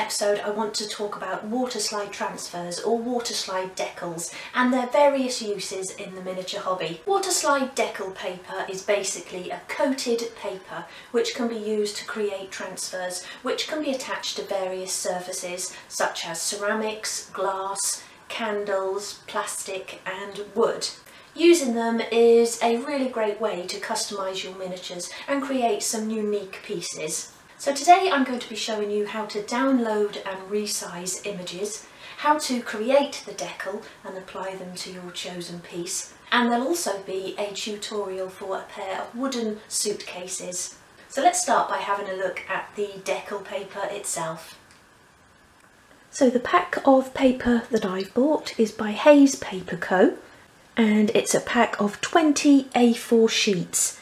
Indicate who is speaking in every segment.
Speaker 1: episode I want to talk about Waterslide transfers or Waterslide decals and their various uses in the miniature hobby. Waterslide decal paper is basically a coated paper which can be used to create transfers which can be attached to various surfaces such as ceramics, glass, candles, plastic and wood. Using them is a really great way to customise your miniatures and create some unique pieces. So today I'm going to be showing you how to download and resize images, how to create the decal and apply them to your chosen piece, and there'll also be a tutorial for a pair of wooden suitcases. So let's start by having a look at the decal paper itself. So the pack of paper that I've bought is by Hayes Paper Co. and it's a pack of 20 A4 sheets.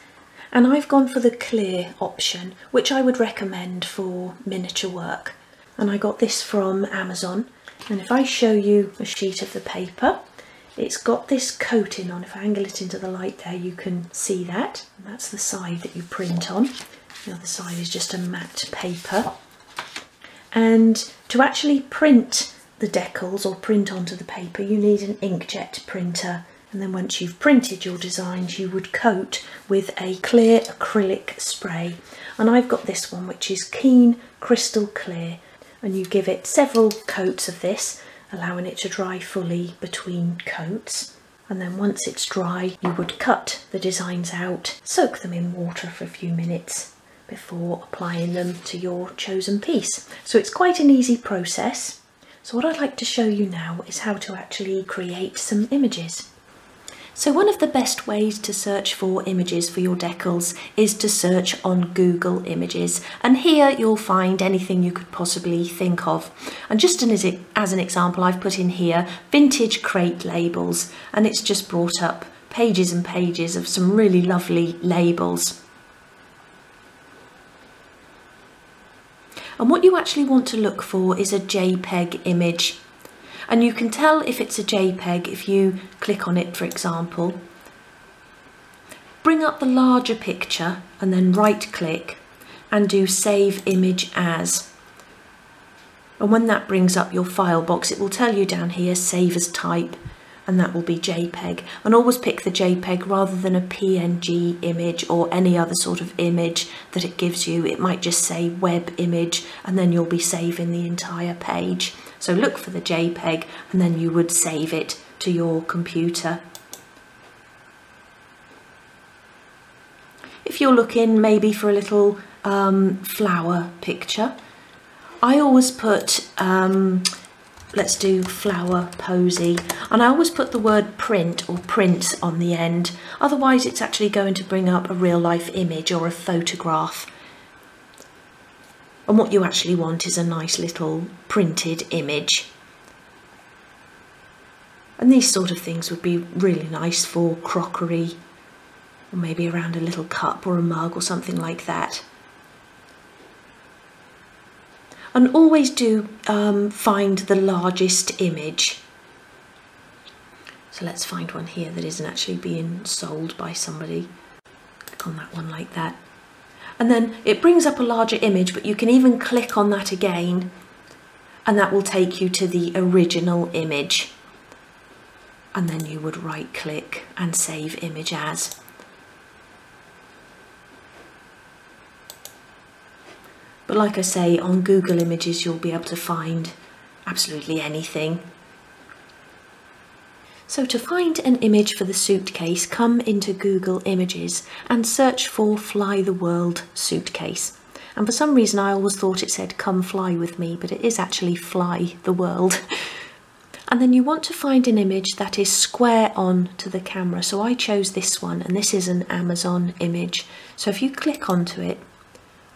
Speaker 1: And I've gone for the clear option, which I would recommend for miniature work. And I got this from Amazon. And if I show you a sheet of the paper, it's got this coating on. If I angle it into the light there, you can see that. And that's the side that you print on. The other side is just a matte paper. And to actually print the decals or print onto the paper, you need an inkjet printer. And then once you've printed your designs, you would coat with a clear acrylic spray. And I've got this one, which is Keen Crystal Clear. And you give it several coats of this, allowing it to dry fully between coats. And then once it's dry, you would cut the designs out, soak them in water for a few minutes before applying them to your chosen piece. So it's quite an easy process. So what I'd like to show you now is how to actually create some images. So one of the best ways to search for images for your decals is to search on Google Images, and here you'll find anything you could possibly think of. And just as an example, I've put in here vintage crate labels, and it's just brought up pages and pages of some really lovely labels. And what you actually want to look for is a JPEG image. And you can tell if it's a JPEG if you click on it, for example. Bring up the larger picture and then right click and do Save Image As. And when that brings up your file box, it will tell you down here Save As Type, and that will be JPEG. And always pick the JPEG rather than a PNG image or any other sort of image that it gives you. It might just say web image and then you'll be saving the entire page. So look for the JPEG and then you would save it to your computer. If you're looking maybe for a little flower picture, I always put, let's do flower posy, and I always put the word print or prints on the end. Otherwise it's actually going to bring up a real life image or a photograph. And what you actually want is a nice little printed image. And these sort of things would be really nice for crockery, or maybe around a little cup or a mug or something like that. And always do find the largest image. So let's find one here that isn't actually being sold by somebody. Click on that one like that. And then it brings up a larger image, but you can even click on that again and that will take you to the original image. And then you would right click and Save Image As. But like I say, on Google Images you'll be able to find absolutely anything. So to find an image for the suitcase, come into Google Images and search for Fly the World suitcase. And for some reason I always thought it said come fly with me, but it is actually Fly the World. And then you want to find an image that is square on to the camera. So I chose this one, and this is an Amazon image. So if you click onto it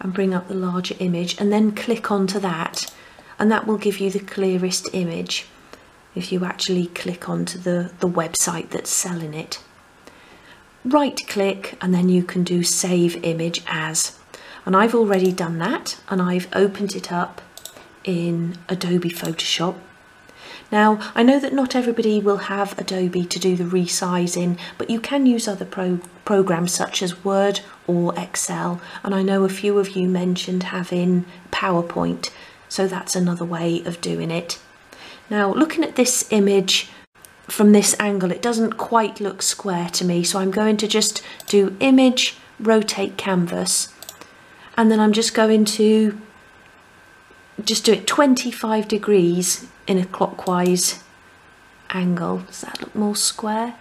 Speaker 1: and bring up the larger image and then click onto that, and that will give you the clearest image if you actually click onto the website that's selling it. Right click and then you can do Save Image As. And I've already done that, and I've opened it up in Adobe Photoshop. Now, I know that not everybody will have Adobe to do the resizing, but you can use other programs such as Word or Excel, and I know a few of you mentioned having PowerPoint. So that's another way of doing it. Now, looking at this image from this angle, it doesn't quite look square to me, so I'm going to just do Image, Rotate Canvas, and then I'm just going to just do it 25 degrees in a clockwise angle. Does that look more square?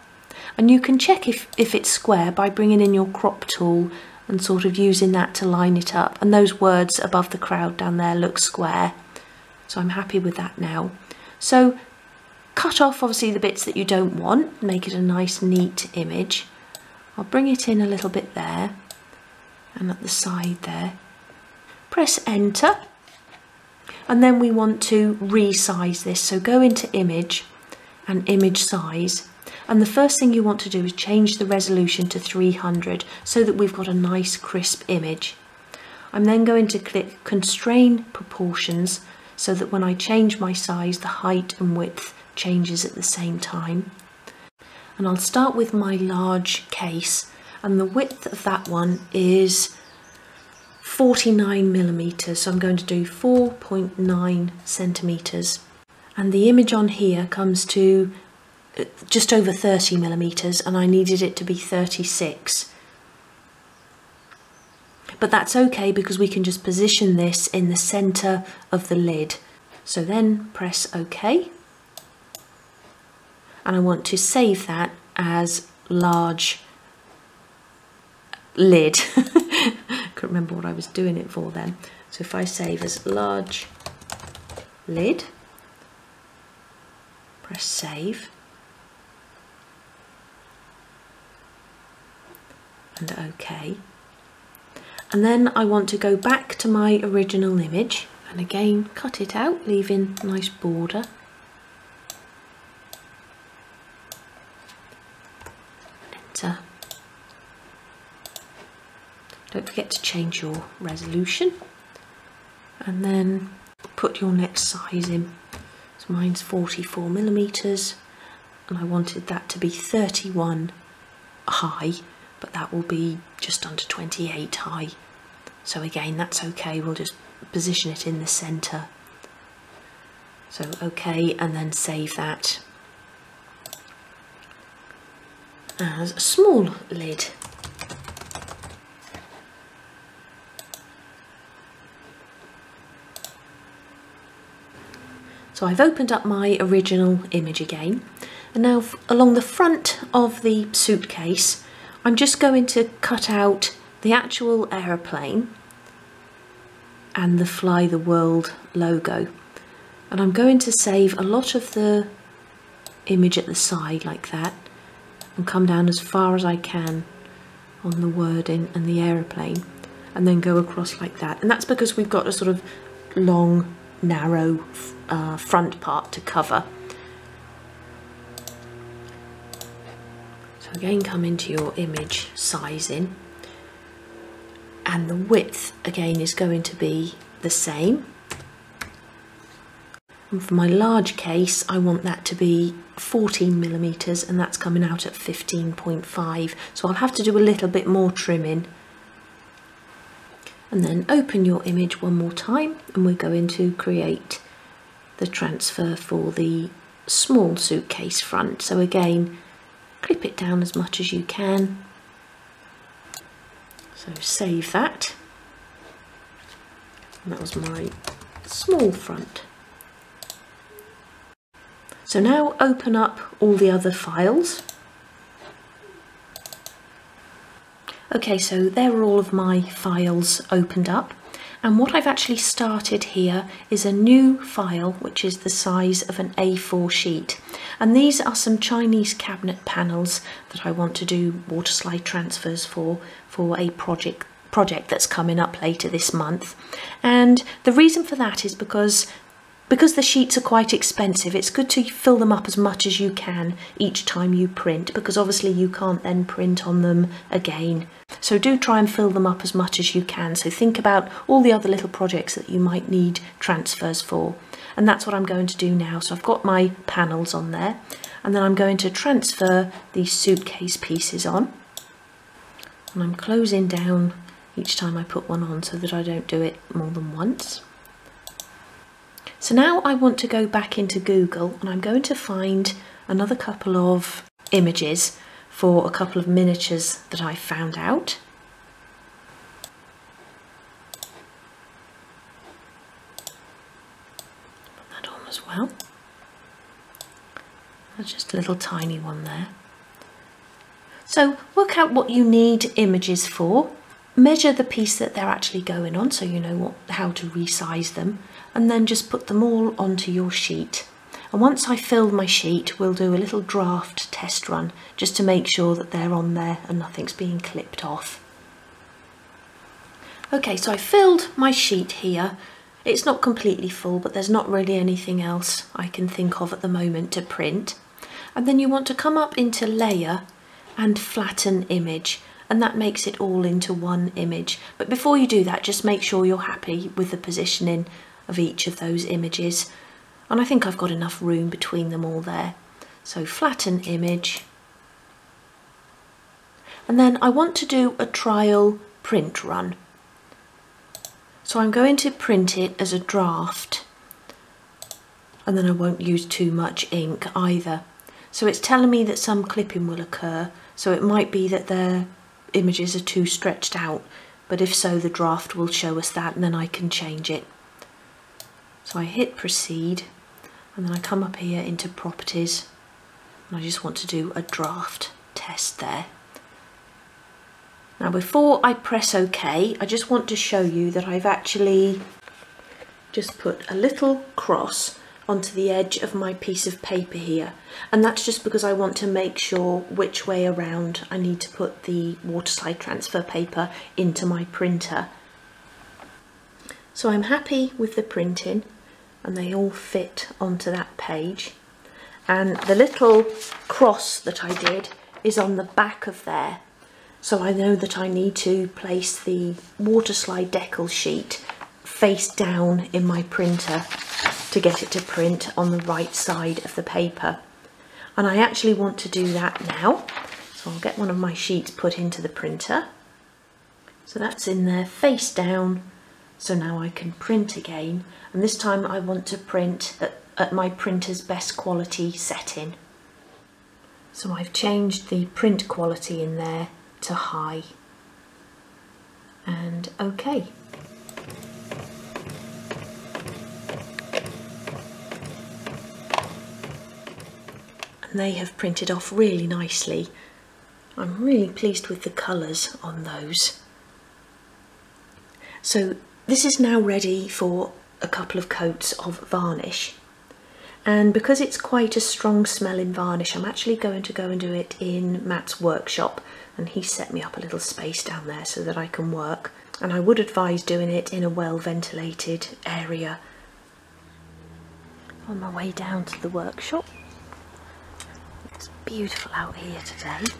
Speaker 1: And you can check if it's square by bringing in your crop tool and sort of using that to line it up. And those words above the crowd down there look square. So I'm happy with that now. So cut off obviously the bits that you don't want, make it a nice neat image. I'll bring it in a little bit there and at the side there. Press enter, and then we want to resize this. So go into image and image size, and the first thing you want to do is change the resolution to 300 so that we've got a nice crisp image. I'm then going to click constrain proportions so that when I change my size, the height and width changes at the same time. And I'll start with my large case, and the width of that one is 49 millimeters. So I'm going to do 4.9 centimeters. And the image on here comes to just over 30 millimeters, and I needed it to be 36. But that's okay because we can just position this in the center of the lid. So then press OK. And I want to save that as large lid. Couldn't remember what I was doing it for then. So if I save as large lid, press save, and OK. And then I want to go back to my original image and again cut it out, leaving a nice border. Enter. Don't forget to change your resolution, and then put your next size in. So mine's 44 millimeters, and I wanted that to be 31 high, but that will be just under 28 high. So again, that's okay, we'll just position it in the center. So okay, and then save that as a small lid. So I've opened up my original image again, and now along the front of the suitcase I'm just going to cut out the actual aeroplane and the Fly the World logo, and I'm going to save a lot of the image at the side like that and come down as far as I can on the wording and the aeroplane, and then go across like that. And that's because we've got a sort of long narrow front part to cover. So again, come into your image sizing, and the width again is going to be the same. And for my large case I want that to be 14 millimeters, and that's coming out at 15.5, so I'll have to do a little bit more trimming. And then open your image one more time, and we're going to create the transfer for the small suitcase front. So again, clip it down as much as you can. So save that. And that was my small front. So now open up all the other files. Okay, so there are all of my files opened up, and what I've actually started here is a new file which is the size of an A4 sheet, and these are some Chinese cabinet panels that I want to do Waterslide transfers for a project that's coming up later this month. And the reason for that is because the sheets are quite expensive, it's good to fill them up as much as you can each time you print, because obviously you can't then print on them again. So do try and fill them up as much as you can. So think about all the other little projects that you might need transfers for. And that's what I'm going to do now. So I've got my panels on there, and then I'm going to transfer these suitcase pieces on. And I'm closing down each time I put one on so that I don't do it more than once. So now I want to go back into Google and I'm going to find another couple of images for a couple of miniatures that I found out. Put that on as well. That's just a little tiny one there. So work out what you need images for. Measure the piece that they're actually going on so you know how to resize them, and then just put them all onto your sheet. And once I fill my sheet, we'll do a little draft test run just to make sure that they're on there and nothing's being clipped off. Okay, so I filled my sheet here. It's not completely full, but there's not really anything else I can think of at the moment to print. And then you want to come up into layer and flatten image, and that makes it all into one image. But before you do that, just make sure you're happy with the positioning of each of those images. And I think I've got enough room between them all there. So flatten image. And then I want to do a trial print run. So I'm going to print it as a draft. And then I won't use too much ink either. So it's telling me that some clipping will occur. So it might be that their images are too stretched out. But if so, the draft will show us that and then I can change it. So I hit proceed. And then I come up here into properties and I just want to do a draft test there. Now before I press OK, I just want to show you that I've actually just put a little cross onto the edge of my piece of paper here, and that's just because I want to make sure which way around I need to put the Waterslide transfer paper into my printer. So I'm happy with the printing and they all fit onto that page, and the little cross that I did is on the back of there, so I know that I need to place the Waterslide decal sheet face down in my printer to get it to print on the right side of the paper. And I actually want to do that now, so I'll get one of my sheets put into the printer. So that's in there face down. So now I can print again, and this time I want to print at my printer's best quality setting. So I've changed the print quality in there to high, and OK. And they have printed off really nicely. I'm really pleased with the colours on those. So this is now ready for a couple of coats of varnish, and because it's quite a strong smelling varnish, I'm actually going to go and do it in Matt's workshop, and he set me up a little space down there so that I can work, and I would advise doing it in a well ventilated area. On my way down to the workshop. It's beautiful out here today.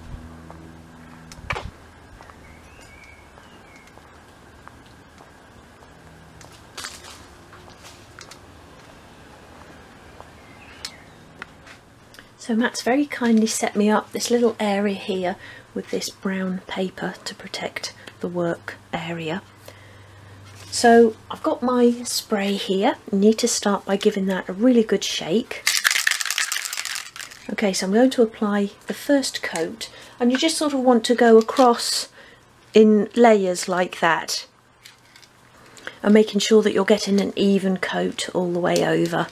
Speaker 1: So Matt's very kindly set me up this little area here with this brown paper to protect the work area. So I've got my spray here. I need to start by giving that a really good shake. Okay, so I'm going to apply the first coat, and you just sort of want to go across in layers like that, and making sure that you're getting an even coat all the way over.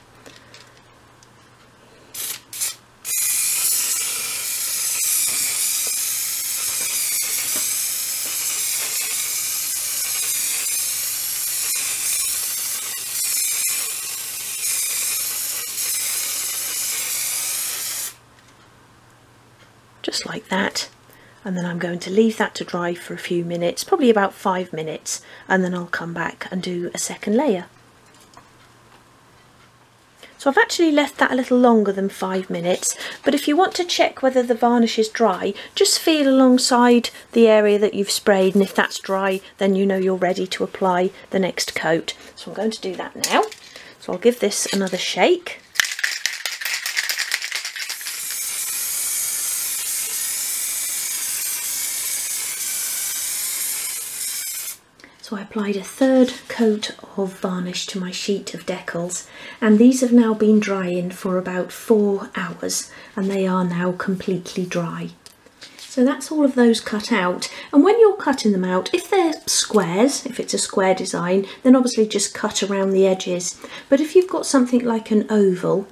Speaker 1: Just like that, and then I'm going to leave that to dry for a few minutes, probably about 5 minutes, and then I'll come back and do a second layer. So I've actually left that a little longer than 5 minutes, but if you want to check whether the varnish is dry, just feel alongside the area that you've sprayed, and if that's dry, then you know you're ready to apply the next coat. So I'm going to do that now. So I'll give this another shake. So So I applied a third coat of varnish to my sheet of decals, and these have now been drying for about 4 hours, and they are now completely dry. So that's all of those cut out, and when you're cutting them out, if they're squares, if it's a square design, then obviously just cut around the edges. But if you've got something like an oval,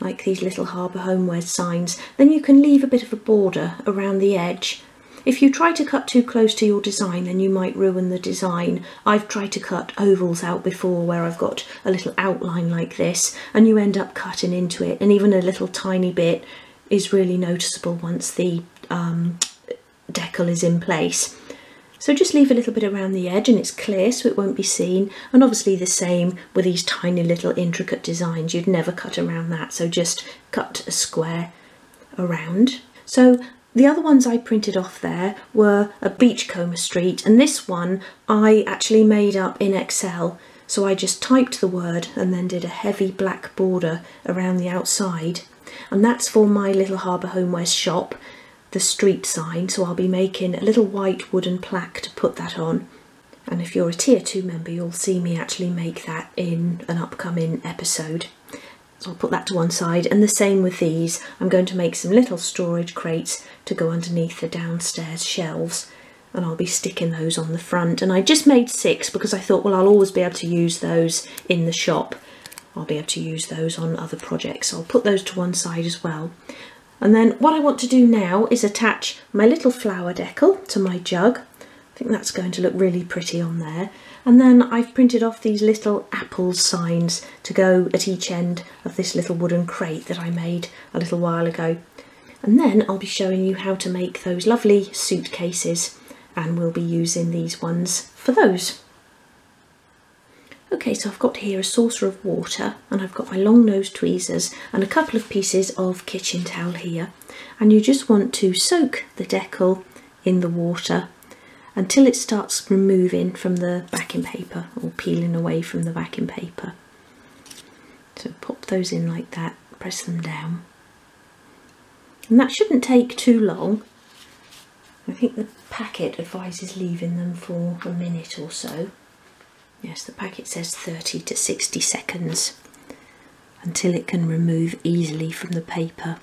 Speaker 1: like these little Harbour Homewares signs, then you can leave a bit of a border around the edge. If you try to cut too close to your design, then you might ruin the design. I've tried to cut ovals out before where I've got a little outline like this, and you end up cutting into it, and even a little tiny bit is really noticeable once the decal is in place. So just leave a little bit around the edge and it's clear so it won't be seen, and obviously the same with these tiny little intricate designs, you'd never cut around that, so just cut a square around. So the other ones I printed off there were a Beachcomber Street, and this one I actually made up in Excel. So I just typed the word and then did a heavy black border around the outside, and that's for my little Harbour Homewares shop, the street sign. So I'll be making a little white wooden plaque to put that on, and if you're a tier 2 member you'll see me actually make that in an upcoming episode. So I'll put that to one side, and the same with these. I'm going to make some little storage crates to go underneath the downstairs shelves, and I'll be sticking those on the front. And I just made 6 because I thought, well, I'll always be able to use those in the shop. I'll be able to use those on other projects. So I'll put those to one side as well. And then what I want to do now is attach my little flower decal to my jug. I think that's going to look really pretty on there. And then I've printed off these little apple signs to go at each end of this little wooden crate that I made a little while ago. And then I'll be showing you how to make those lovely suitcases, and we'll be using these ones for those. Okay, so I've got here a saucer of water, and I've got my long nose tweezers and a couple of pieces of kitchen towel here. And you just want to soak the decal in the water until it starts removing from the backing paper, or peeling away from the backing paper. So pop those in like that, press them down. And that shouldn't take too long. I think the packet advises leaving them for a minute or so. Yes, the packet says 30 to 60 seconds until it can remove easily from the paper.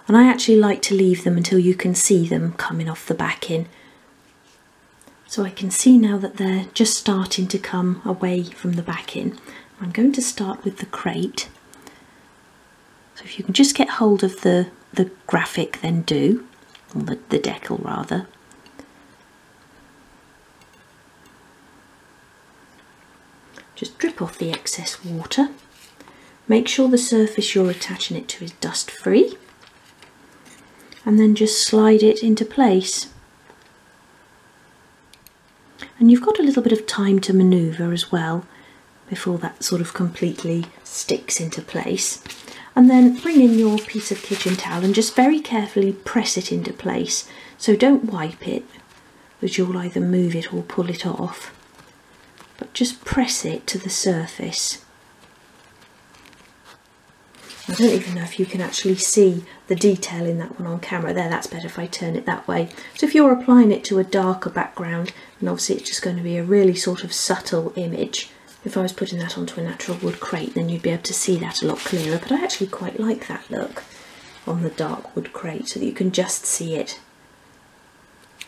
Speaker 1: And I actually like to leave them until you can see them coming off the backing. So I can see now that they're just starting to come away from the backing. I'm going to start with the crate. So if you can just get hold of the graphic, then do, or the decal rather. Just drip off the excess water. Make sure the surface you're attaching it to is dust free, and then just slide it into place. And you've got a little bit of time to manoeuvre as well before that sort of completely sticks into place. And then bring in your piece of kitchen towel and just very carefully press it into place. So don't wipe it, because you'll either move it or pull it off, but just press it to the surface. I don't even know if you can actually see the detail in that one on camera. There, that's better if I turn it that way. So if you're applying it to a darker background, and obviously it's just going to be a really sort of subtle image. If I was putting that onto a natural wood crate, then you'd be able to see that a lot clearer. But I actually quite like that look on the dark wood crate, so that you can just see it.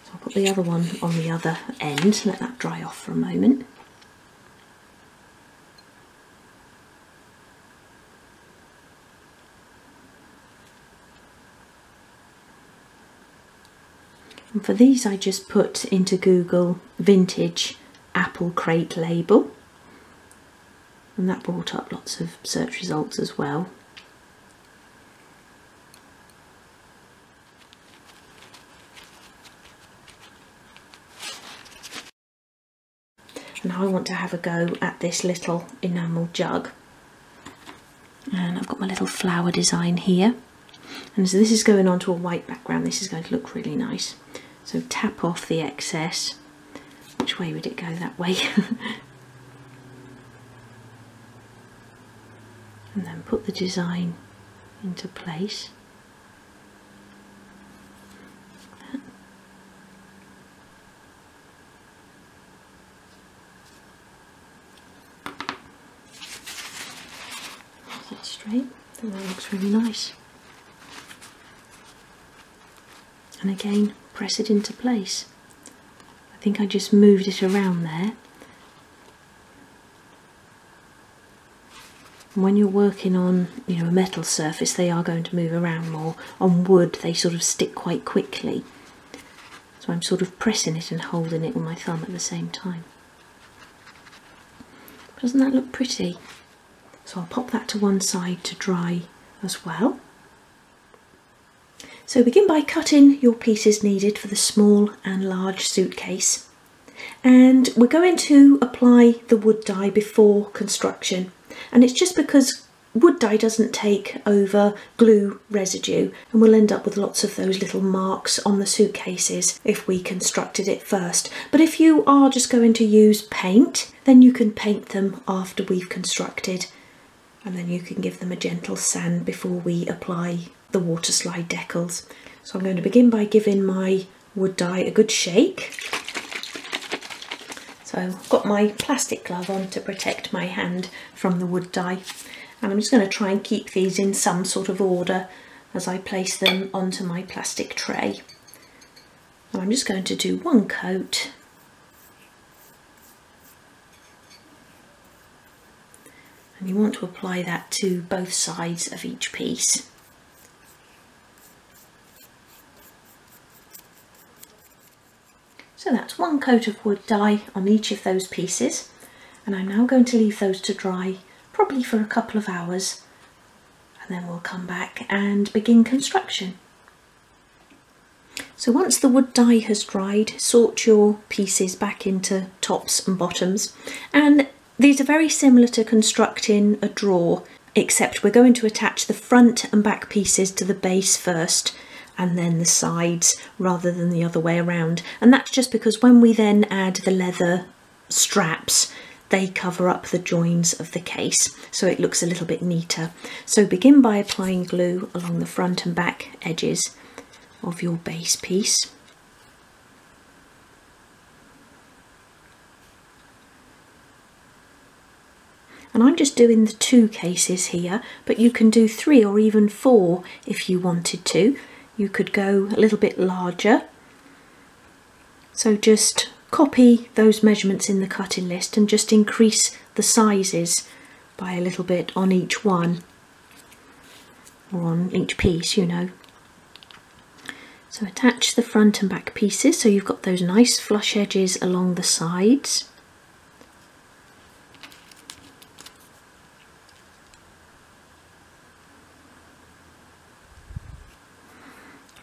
Speaker 1: So I'll put the other one on the other end, let that dry off for a moment. And for these I just put into Google vintage apple crate label, and that brought up lots of search results as well. And now I want to have a go at this little enamel jug. And I've got my little flower design here. And so this is going onto a white background. This is going to look really nice. So tap off the excess. Which way would it go? That way. And then put the design into place. Great, I think that looks really nice. And again, press it into place. I think I just moved it around there. And when you're working on, you know, a metal surface, they are going to move around more. On wood, they sort of stick quite quickly. So I'm sort of pressing it and holding it with my thumb at the same time. Doesn't that look pretty? So I'll pop that to one side to dry as well. So begin by cutting your pieces needed for the small and large suitcase. And we're going to apply the wood dye before construction. And it's just because wood dye doesn't take over glue residue, and we'll end up with lots of those little marks on the suitcases if we constructed it first. But if you are just going to use paint, then you can paint them after we've constructed, and then you can give them a gentle sand before we apply the Waterslide decals. So I'm going to begin by giving my wood dye a good shake. So I've got my plastic glove on to protect my hand from the wood dye, and I'm just going to try and keep these in some sort of order as I place them onto my plastic tray. And I'm just going to do one coat, and you want to apply that to both sides of each piece. So that's one coat of wood dye on each of those pieces, and I'm now going to leave those to dry probably for a couple of hours, and then we'll come back and begin construction. So once the wood dye has dried, sort your pieces back into tops and bottoms, and these are very similar to constructing a drawer, except we're going to attach the front and back pieces to the base first, and then the sides rather than the other way around. And that's just because when we then add the leather straps, they cover up the joins of the case, so it looks a little bit neater. So begin by applying glue along the front and back edges of your base piece. And I'm just doing the 2 cases here, but you can do 3 or even 4 if you wanted to. You could go a little bit larger. So just copy those measurements in the cutting list and just increase the sizes by a little bit on each one, or on each piece, you know. So attach the front and back pieces so you've got those nice flush edges along the sides.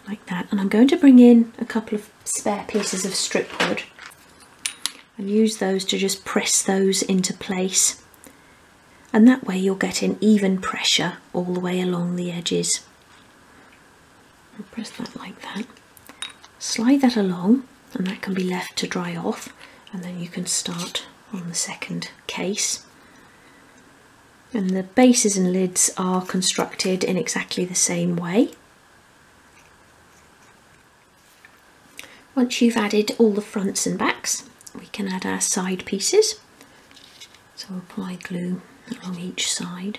Speaker 1: Like that, and I'm going to bring in a couple of spare pieces of strip wood and use those to just press those into place, and that way you'll get an even pressure all the way along the edges. I'll press that like that, slide that along, and that can be left to dry off, and then you can start on the second case. And the bases and lids are constructed in exactly the same way. Once you've added all the fronts and backs, we can add our side pieces. So apply glue along each side.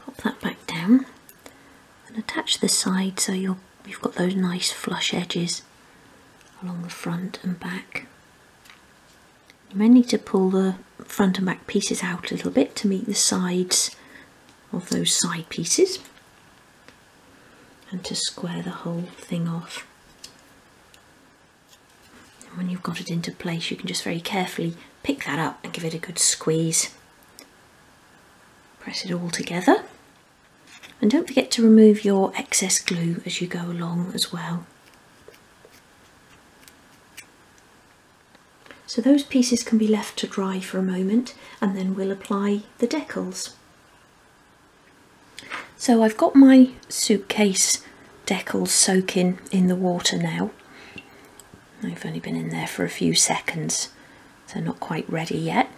Speaker 1: Pop that back down and attach the side so you've got those nice flush edges along the front and back. You may need to pull the front and back pieces out a little bit to meet the sides of those side pieces, and to square the whole thing off. And when you've got it into place, you can just very carefully pick that up and give it a good squeeze. Press it all together, and don't forget to remove your excess glue as you go along as well. So those pieces can be left to dry for a moment, and then we'll apply the decals. So I've got my suitcase decals soaking in the water now. They've only been in there for a few seconds, so not quite ready yet.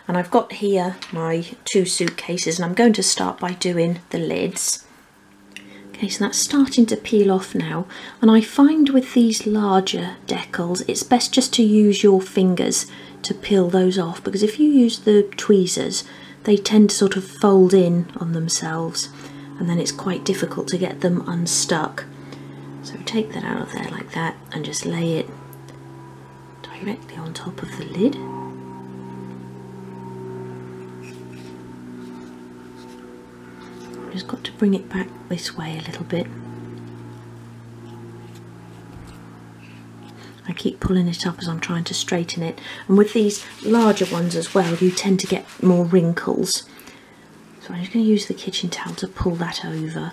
Speaker 1: And I've got here my 2 suitcases, and I'm going to start by doing the lids. Okay, so that's starting to peel off now, and I find with these larger decals it's best just to use your fingers to peel those off, because if you use the tweezers they tend to sort of fold in on themselves and then it's quite difficult to get them unstuck. So take that out of there like that and just lay it directly on top of the lid. Just got to bring it back this way a little bit. I keep pulling it up as I'm trying to straighten it, and with these larger ones as well you tend to get more wrinkles. So I'm just going to use the kitchen towel to pull that over.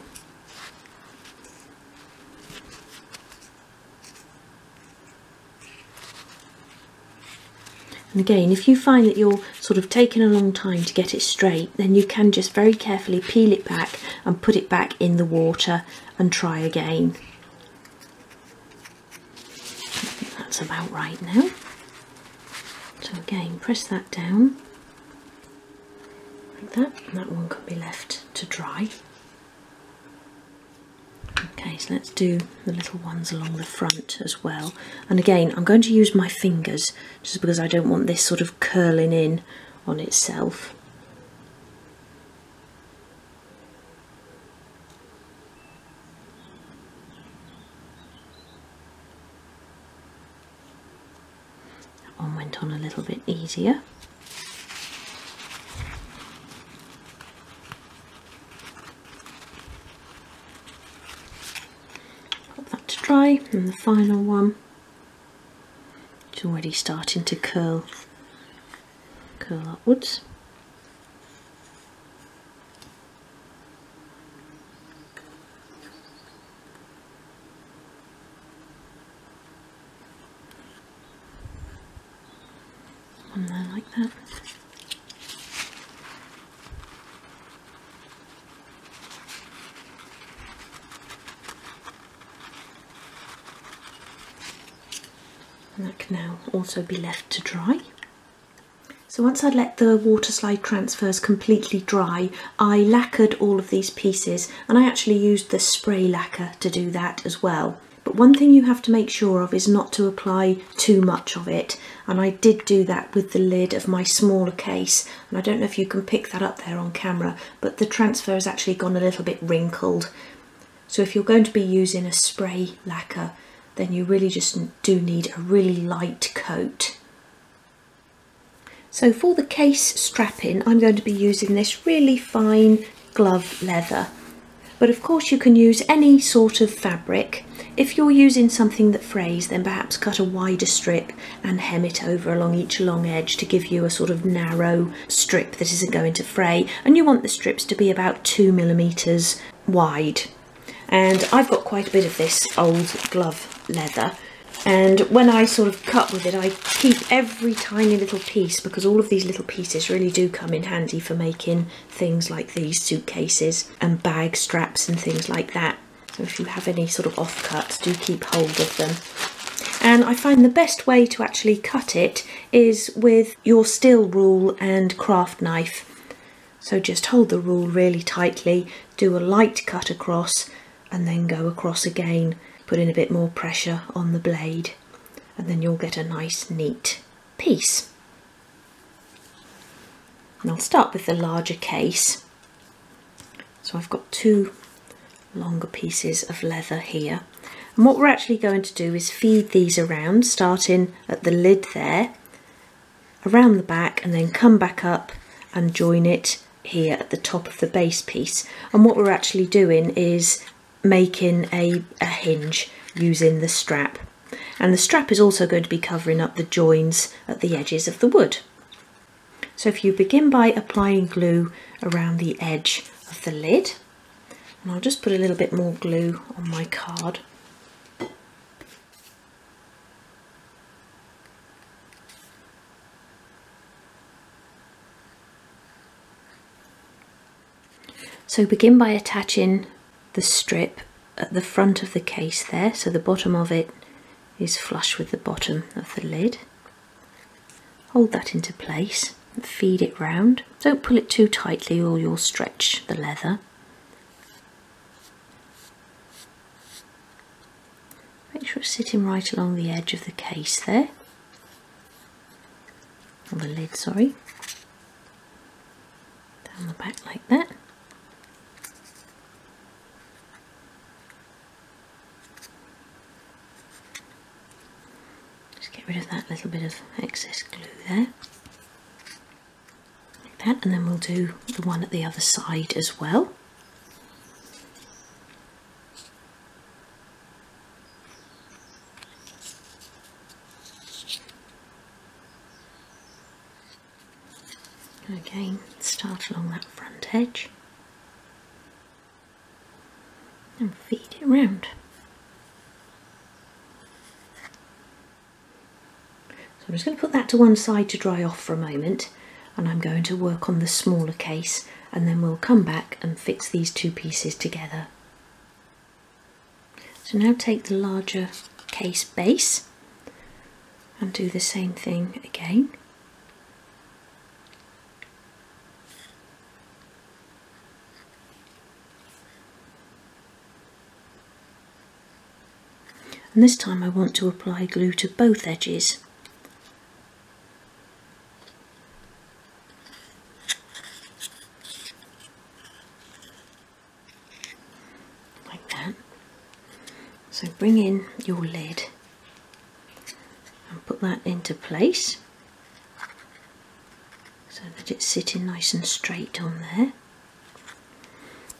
Speaker 1: And again, if you find that you're sort of taking a long time to get it straight, then you can just very carefully peel it back and put it back in the water and try again. I think that's about right now. So again, press that down like that, and that one can be left to dry. Okay, so let's do the little ones along the front as well. And again, I'm going to use my fingers just because I don't want this sort of curling in on itself. That one went on a little bit easier. Dry, and the final one, it's already starting to curl upwards. One there like that. And that can now also be left to dry. So once I'd let the Waterslide transfers completely dry, I lacquered all of these pieces, and I actually used the spray lacquer to do that as well. But one thing you have to make sure of is not to apply too much of it, and I did do that with the lid of my smaller case, and I don't know if you can pick that up there on camera, but the transfer has actually gone a little bit wrinkled. So if you're going to be using a spray lacquer, then you really just do need a really light coat. So for the case strapping, I'm going to be using this really fine glove leather. But of course you can use any sort of fabric. If you're using something that frays, then perhaps cut a wider strip and hem it over along each long edge to give you a sort of narrow strip that isn't going to fray. And you want the strips to be about 2mm wide. And I've got quite a bit of this old glove leather, and when I sort of cut with it I keep every tiny little piece, because all of these little pieces really do come in handy for making things like these suitcases and bag straps and things like that. So if you have any sort of offcuts, do keep hold of them. And I find the best way to actually cut it is with your steel rule and craft knife. So just hold the rule really tightly, do a light cut across, and then go across again, put in a bit more pressure on the blade, and then you'll get a nice neat piece. And I'll start with the larger case. So I've got two longer pieces of leather here, and what we're actually going to do is feed these around, starting at the lid there, around the back, and then come back up and join it here at the top of the base piece. And what we're actually doing is making a hinge using the strap, and the strap is also going to be covering up the joins at the edges of the wood. So if you begin by applying glue around the edge of the lid, and I'll just put a little bit more glue on my card. So begin by attaching the strip at the front of the case there, so the bottom of it is flush with the bottom of the lid. Hold that into place and feed it round. Don't pull it too tightly or you'll stretch the leather. Make sure it's sitting right along the edge of the case there, or the lid, sorry. Down the back like that. Just get rid of that little bit of excess glue there. Like that, and then we'll do the one at the other side as well. Again, start along that front edge and feed it round. So I'm just going to put that to one side to dry off for a moment, and I'm going to work on the smaller case, and then we'll come back and fix these two pieces together. So now take the larger case base and do the same thing again. And this time I want to apply glue to both edges. Like that. So bring in your lid and put that into place so that it's sitting nice and straight on there.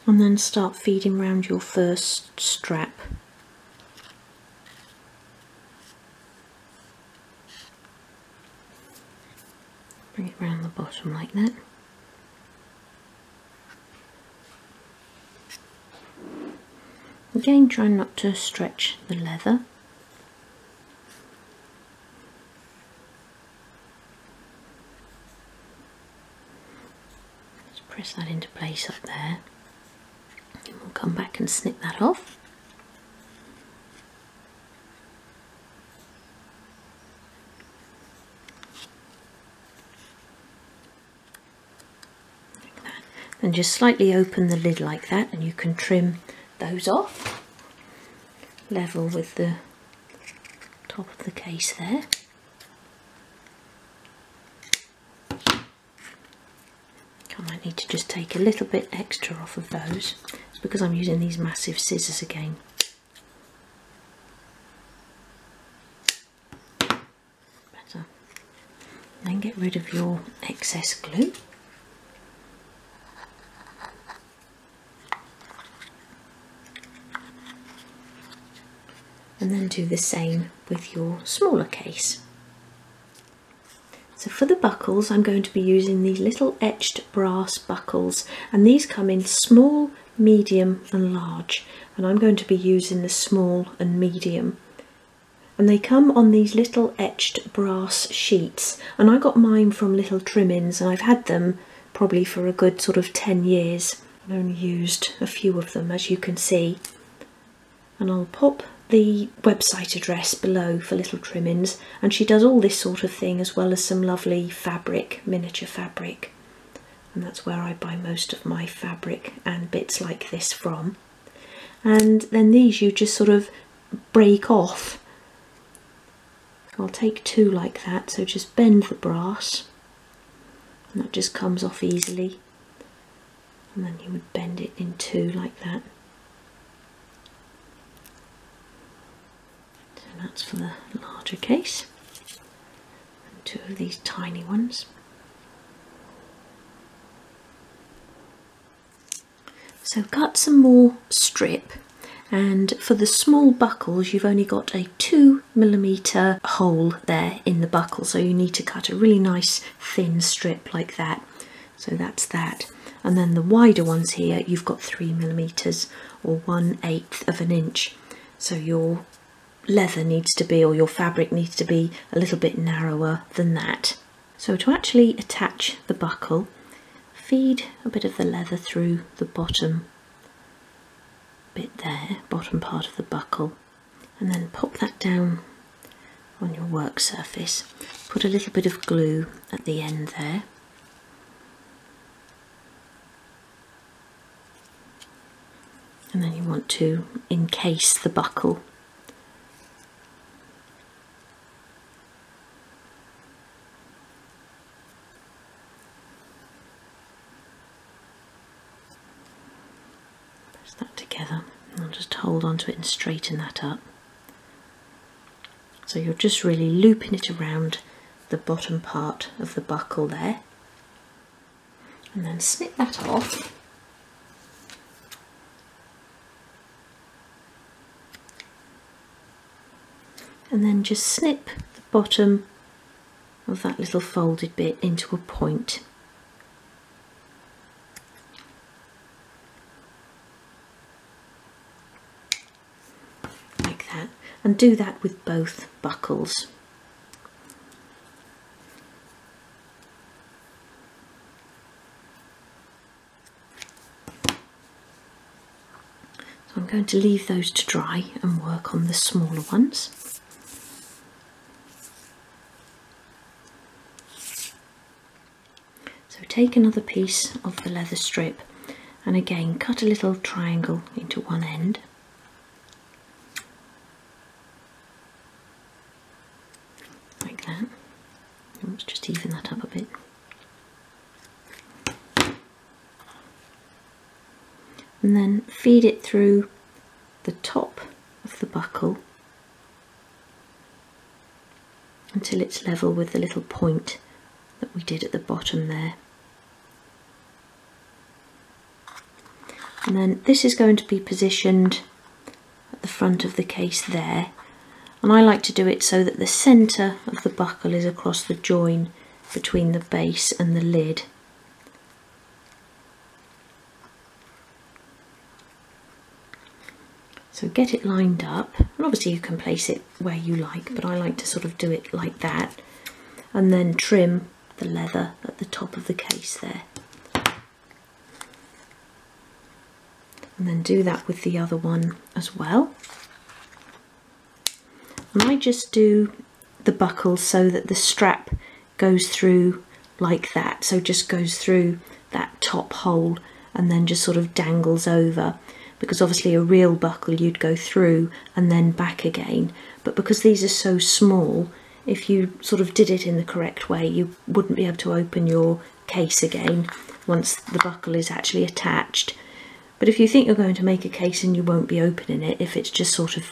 Speaker 1: And then start feeding round your first strap. Bring it round the bottom like that. Again, try not to stretch the leather. Just press that into place up there. And we'll come back and snip that off. And just slightly open the lid like that, and you can trim those off, level with the top of the case there. I might need to just take a little bit extra off of those. It's because I'm using these massive scissors again. Better. Then get rid of your excess glue. And then do the same with your smaller case. So for the buckles, I'm going to be using these little etched brass buckles, and these come in small, medium and large, and I'm going to be using the small and medium. And they come on these little etched brass sheets, and I got mine from Little Trimmings, and I've had them probably for a good sort of 10 years. I've only used a few of them, as you can see. And I'll pop the website address below for Little Trimmings, and she does all this sort of thing as well as some lovely fabric, miniature fabric, and that's where I buy most of my fabric and bits like this from. And then these you just sort of break off. I'll take two like that, so just bend the brass and that just comes off easily, and then you would bend it in two like that. That's for the larger case, and two of these tiny ones. So cut some more strip, and for the small buckles you've only got a 2mm hole there in the buckle, so you need to cut a really nice thin strip like that. So that's that. And then the wider ones here you've got 3mm or 1/8 of an inch. So your leather needs to be, or your fabric needs to be, a little bit narrower than that. So to actually attach the buckle, feed a bit of the leather through the bottom bit there, bottom part of the buckle, and then pop that down on your work surface. Put a little bit of glue at the end there. And then you want to encase the buckle that together, and I'll just hold on to it and straighten that up. So you're just really looping it around the bottom part of the buckle there, and then snip that off. And then just snip the bottom of that little folded bit into a point. Like that. And do that with both buckles. So I'm going to leave those to dry and work on the smaller ones. So take another piece of the leather strip and again cut a little triangle into one end. Like that. Let's just even that up a bit. And then feed it through the top of the buckle until it's level with the little point that we did at the bottom there. And then this is going to be positioned at the front of the case there, and I like to do it so that the centre of the buckle is across the join between the base and the lid. So get it lined up, and obviously you can place it where you like, but I like to sort of do it like that, and then trim the leather at the top of the case there. And then do that with the other one as well. And I just do the buckle so that the strap goes through like that, so just goes through that top hole and then just sort of dangles over, because obviously a real buckle you'd go through and then back again, but because these are so small, if you sort of did it in the correct way, you wouldn't be able to open your case again once the buckle is actually attached. But if you think you're going to make a case and you won't be opening it, if it's just sort of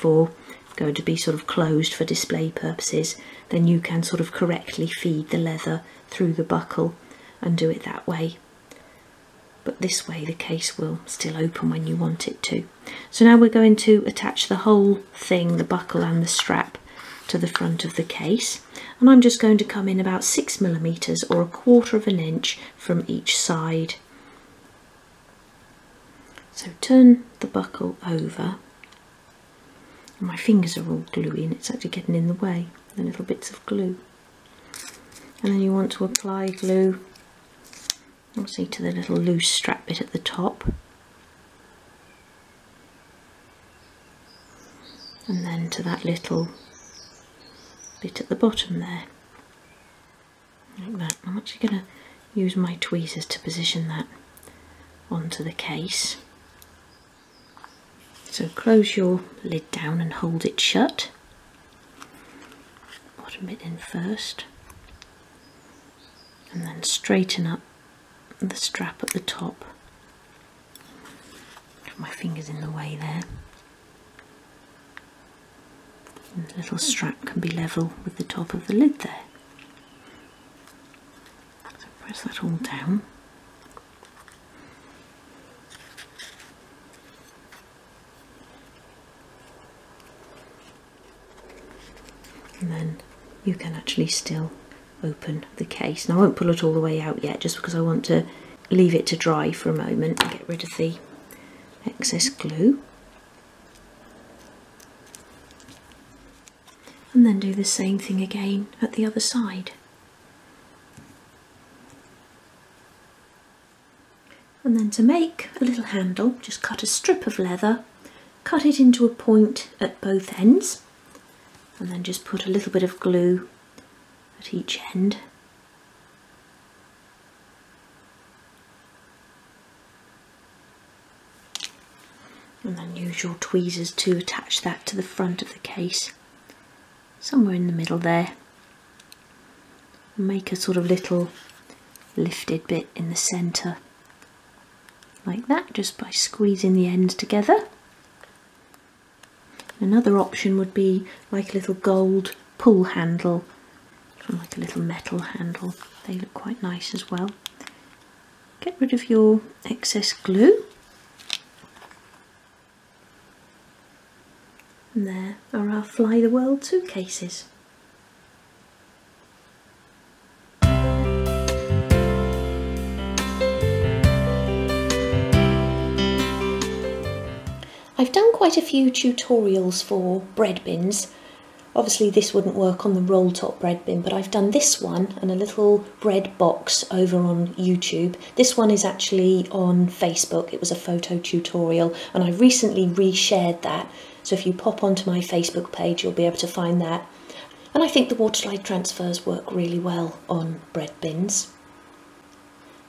Speaker 1: going to be sort of closed for display purposes, then you can sort of correctly feed the leather through the buckle and do it that way. But this way the case will still open when you want it to. So now we're going to attach the whole thing, the buckle and the strap, to the front of the case, and I'm just going to come in about 6mm or 1/4 of an inch from each side. So turn the buckle over. My fingers are all gluey and it's actually getting in the way, the little bits of glue. And then you want to apply glue, obviously, to the little loose strap bit at the top, and then to that little bit at the bottom there, like that. I'm actually going to use my tweezers to position that onto the case. So close your lid down and hold it shut. Bottom bit in first, and then straighten up the strap at the top. Got my fingers in the way there. And the little strap can be level with the top of the lid there. So press that all down. And then you can actually still open the case. Now I won't pull it all the way out yet, just because I want to leave it to dry for a moment and get rid of the excess glue. And then do the same thing again at the other side. And then to make a little handle, just cut a strip of leather, cut it into a point at both ends, and then just put a little bit of glue at each end. And then use your tweezers to attach that to the front of the case, somewhere in the middle there. Make a sort of little lifted bit in the centre, like that, just by squeezing the ends together. Another option would be like a little gold pull handle, from like a little metal handle. They look quite nice as well. Get rid of your excess glue. And there are our Fly the World suitcases. I've done quite a few tutorials for bread bins. Obviously this wouldn't work on the roll top bread bin, but I've done this one and a little bread box over on YouTube. This one is actually on Facebook. It was a photo tutorial and I recently reshared that. So if you pop onto my Facebook page, you'll be able to find that. And I think the Waterslide transfers work really well on bread bins.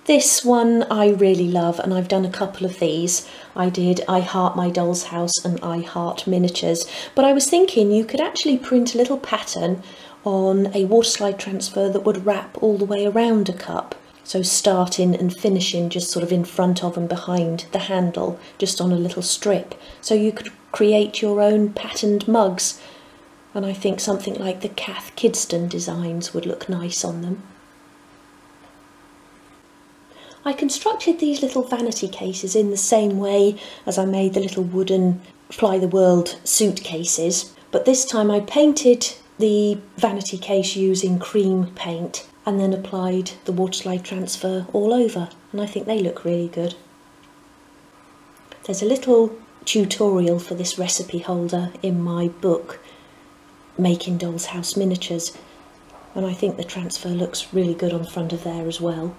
Speaker 1: This one I really love, and I've done a couple of these. I did I Heart My Doll's House and I Heart Miniatures, but I was thinking you could actually print a little pattern on a Waterslide transfer that would wrap all the way around a cup. So starting and finishing just sort of in front of and behind the handle, just on a little strip. So you could create your own patterned mugs, and I think something like the Kath Kidston designs would look nice on them. I constructed these little vanity cases in the same way as I made the little wooden Fly the World suitcases, but this time I painted the vanity case using cream paint and then applied the Waterslide transfer all over, and I think they look really good. There's a little tutorial for this recipe holder in my book, Making Doll's House Miniatures, and I think the transfer looks really good on the front of there as well.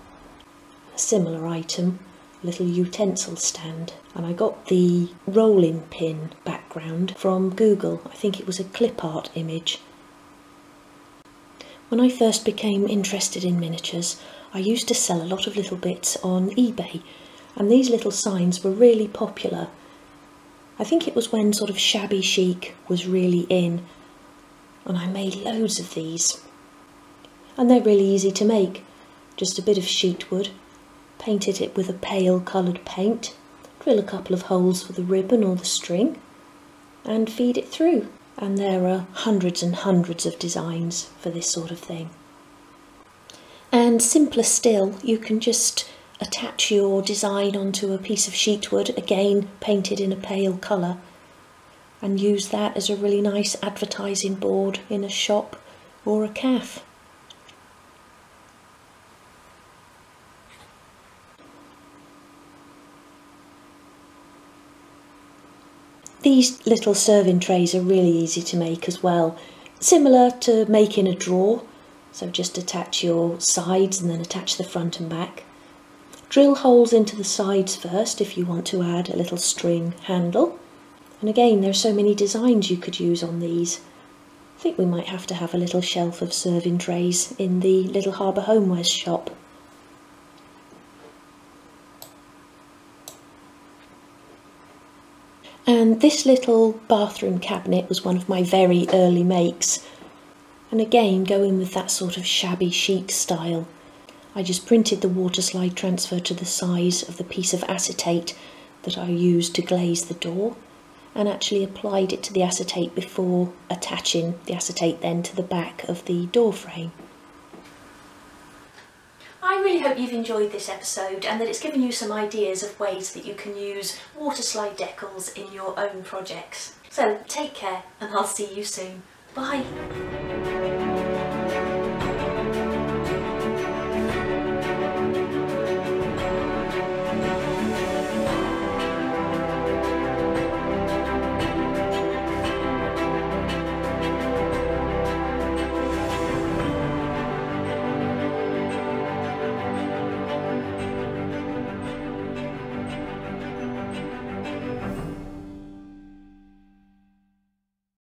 Speaker 1: A similar item, a little utensil stand, and I got the rolling pin background from Google. I think it was a clip art image. When I first became interested in miniatures, I used to sell a lot of little bits on eBay, and these little signs were really popular. I think it was when sort of shabby chic was really in, and I made loads of these. And they're really easy to make. Just a bit of sheet wood, painted it with a pale coloured paint, drill a couple of holes for the ribbon or the string, and feed it through. And there are hundreds and hundreds of designs for this sort of thing. And simpler still, you can just attach your design onto a piece of sheet wood, again painted in a pale colour, and use that as a really nice advertising board in a shop or a cafe. These little serving trays are really easy to make as well, similar to making a drawer, so just attach your sides and then attach the front and back. Drill holes into the sides first if you want to add a little string handle, and again there are so many designs you could use on these. I think we might have to have a little shelf of serving trays in the Little Harbour Homewares shop. And this little bathroom cabinet was one of my very early makes, and again going with that sort of shabby chic style. I just printed the Waterslide transfer to the size of the piece of acetate that I used to glaze the door, and actually applied it to the acetate before attaching the acetate then to the back of the door frame. I really hope you've enjoyed this episode and that it's given you some ideas of ways that you can use Waterslide decals in your own projects. So take care and I'll see you soon. Bye!